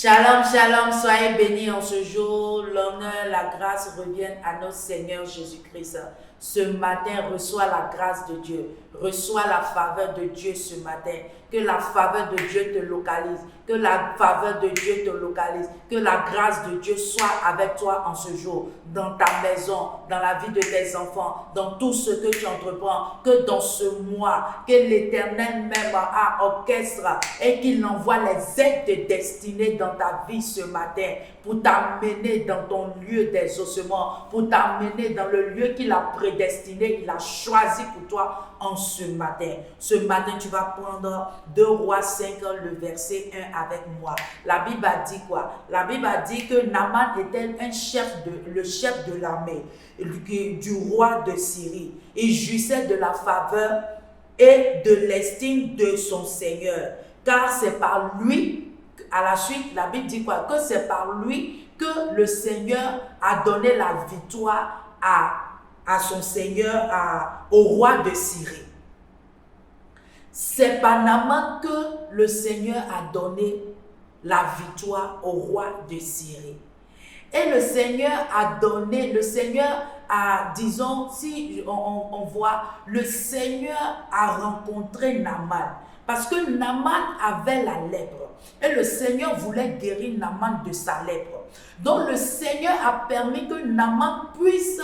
Shalom, shalom, soyez bénis en ce jour. L'honneur, la grâce reviennent à notre Seigneur Jésus-Christ. Ce matin, reçois la grâce de Dieu. Reçois la faveur de Dieu ce matin. Que la faveur de Dieu te localise. Que la faveur de Dieu te localise. Que la grâce de Dieu soit avec toi en ce jour. Dans ta maison, dans la vie de tes enfants, dans tout ce que tu entreprends. Que dans ce mois, que l'Éternel même orchestre et qu'il envoie les aides de destinée dans ta vie ce matin pour t'amener dans ton lieu d'exaucement, pour t'amener dans le lieu qu'il a prédestiné, il a choisi pour toi en ce matin. Ce matin, tu vas prendre 2 Rois 5, le verset 1 avec moi. La Bible a dit quoi? La Bible a dit que Naaman était le chef de l'armée du roi de Syrie. Il jouissait de la faveur et de l'estime de son Seigneur. Car c'est par lui, à la suite, la Bible dit quoi? Que c'est par lui que le Seigneur a donné la victoire à son Seigneur, au roi de Syrie. C'est par Naaman que le Seigneur a donné la victoire au roi de Syrie. Et le Seigneur disons, si on voit, le Seigneur a rencontré Naaman. Parce que Naaman avait la lèpre. Et le Seigneur voulait guérir Naaman de sa lèpre. Donc le Seigneur a permis que Naaman puisse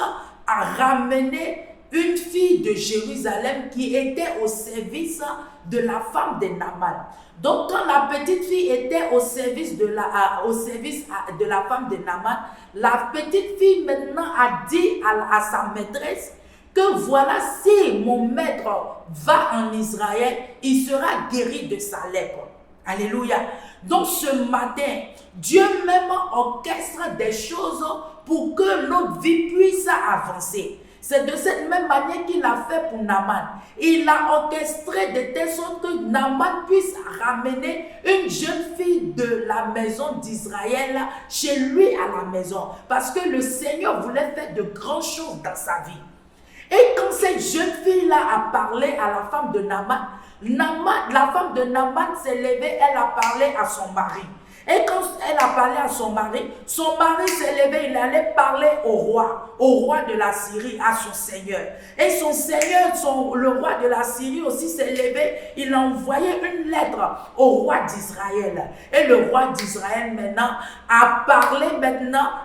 ramener une fille de Jérusalem qui était au service de la femme de Naaman. Donc quand la petite fille était au service de la femme de Naaman, la petite fille maintenant a dit à sa maîtresse que voilà, si mon maître va en Israël, il sera guéri de sa lèpre. Alléluia. Donc ce matin, Dieu même orchestre des choses pour que notre vie puisse avancer. C'est de cette même manière qu'il a fait pour Naaman. Il a orchestré de telle sorte que Naaman puisse ramener une jeune fille de la maison d'Israël chez lui à la maison. Parce que le Seigneur voulait faire de grandes choses dans sa vie. Et quand cette jeune fille-là a parlé à la femme de Naaman, la femme de Naaman s'est levée, elle a parlé à son mari. Et quand elle a parlé à son mari s'est levé, il allait parler au roi de la Syrie, à son Seigneur. Et son Seigneur, le roi de la Syrie aussi s'est levé, il a envoyé une lettre au roi d'Israël. Et le roi d'Israël maintenant a parlé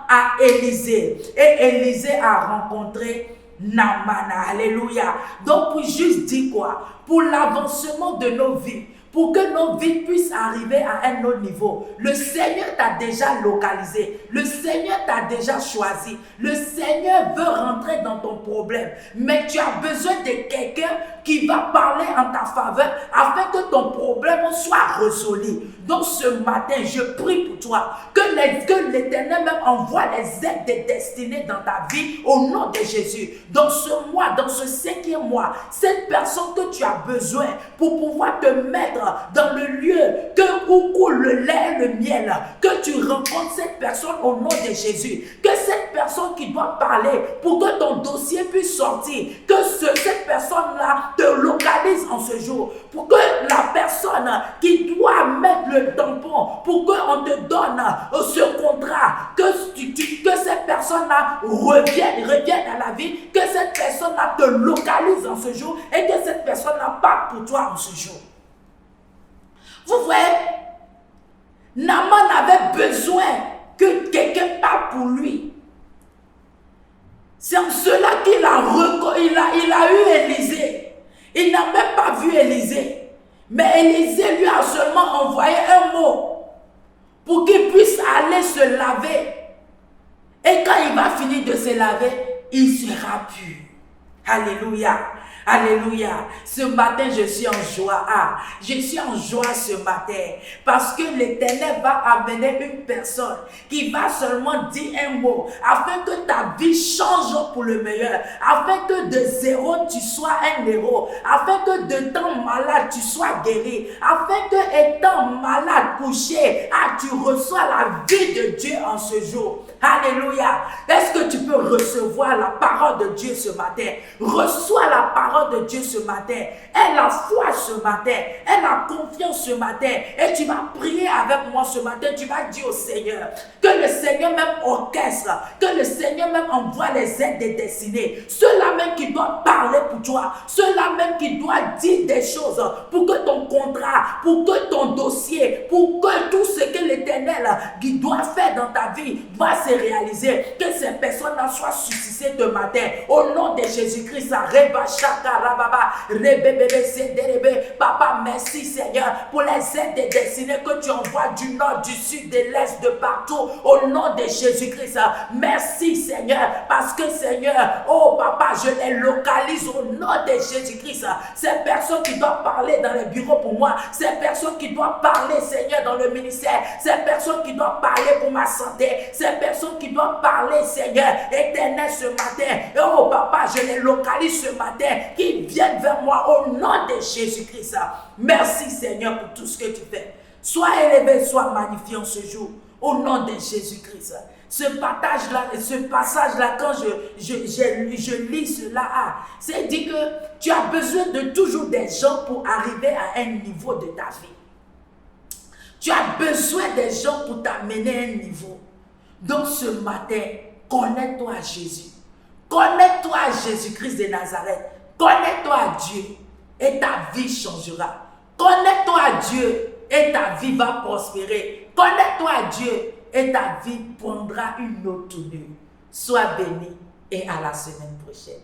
à Élisée. Et Élisée a rencontré Naaman. Alléluia. Donc pour juste dire quoi? Pour l'avancement de nos vies, pour que nos vies puissent arriver à un autre niveau. Le Seigneur t'a déjà localisé. Le Seigneur t'a déjà choisi. Le Seigneur veut rentrer dans ton problème. Mais tu as besoin de quelqu'un qui va parler en ta faveur afin que ton problème soit résolu. Donc ce matin, je prie pour toi que l'Éternel même envoie les aides de destinée dans ta vie au nom de Jésus. Dans ce mois, dans ce 5e mois, cette personne que tu as besoin pour pouvoir te mettre dans le lieu où coule le lait et le miel, que tu rencontres cette personne au nom de Jésus, que cette personne qui doit parler pour que ton dossier puisse sortir, que cette personne-là te localise en ce jour, pour que la personne qui doit mettre le tampon, pour qu'on te donne ce contrat, que cette personne-là revienne à la vie, que cette personne-là te localise en ce jour et que cette personne-là parte pour toi en ce jour. Vous voyez, Naaman avait besoin que quelqu'un parle pour lui. C'est en cela qu'il a eu Élisée. Il n'a même pas vu Élisée. Mais Élisée lui a seulement envoyé un mot pour qu'il puisse aller se laver. Et quand il va finir de se laver, il sera pur. Alléluia. Alléluia. Ce matin, je suis en joie. Je suis en joie ce matin. Parce que l'Éternel va amener une personne qui va seulement dire un mot. Afin que ta vie change pour le meilleur. Afin que de zéro, tu sois un héros. Afin que de temps malade, tu sois guéri. Afin que étant malade, couché, tu reçois la vie de Dieu en ce jour. Alléluia. Est-ce que tu peux recevoir la parole de Dieu ce matin? Reçois la parole de Dieu ce matin. Aie la foi ce matin. Aie la confiance ce matin. Et tu vas prier avec moi ce matin. Tu vas dire au Seigneur que le Seigneur même orchestre, que le Seigneur même envoie les aides des destinés. Ceux-là même qui doivent parler pour toi. Ceux-là même qui doivent dire des choses pour que ton contrat, pour que ton dossier, pour que tout ce que l'Éternel qui doit faire dans ta vie va se réaliser. Que ces personnes-là soient suscitées ce matin. Au nom de Jésus-Christ, Papa, merci Seigneur pour les aides des destinés que tu envoies du nord, du sud, de l'est, de partout. Au nom de Jésus-Christ, merci Seigneur, parce que Seigneur, oh Papa, je les localise au nom de Jésus-Christ. Ces personnes qui doivent parler dans les bureaux pour moi, ces personnes qui doivent parler, Seigneur, dans le ministère, ces personnes qui doivent parler pour ma santé, ces personnes qui doivent parler, Seigneur, éternel ce matin. Oh Papa, je les localise ce matin, qui viennent vers moi au nom de Jésus-Christ. Merci Seigneur pour tout ce que tu fais. Sois élevé, sois magnifié en ce jour, au nom de Jésus-Christ. Ce passage-là, quand je lis cela, c'est dit que tu as besoin de toujours des gens pour arriver à un niveau de ta vie. Tu as besoin des gens pour t'amener à un niveau. Donc ce matin, connecte-toi à Jésus. Connecte-toi à Jésus-Christ de Nazareth. Connecte-toi à Dieu et ta vie changera. Connecte-toi à Dieu et ta vie va prospérer. Connecte-toi à Dieu et ta vie prendra une autre tournure. Sois béni et à la semaine prochaine.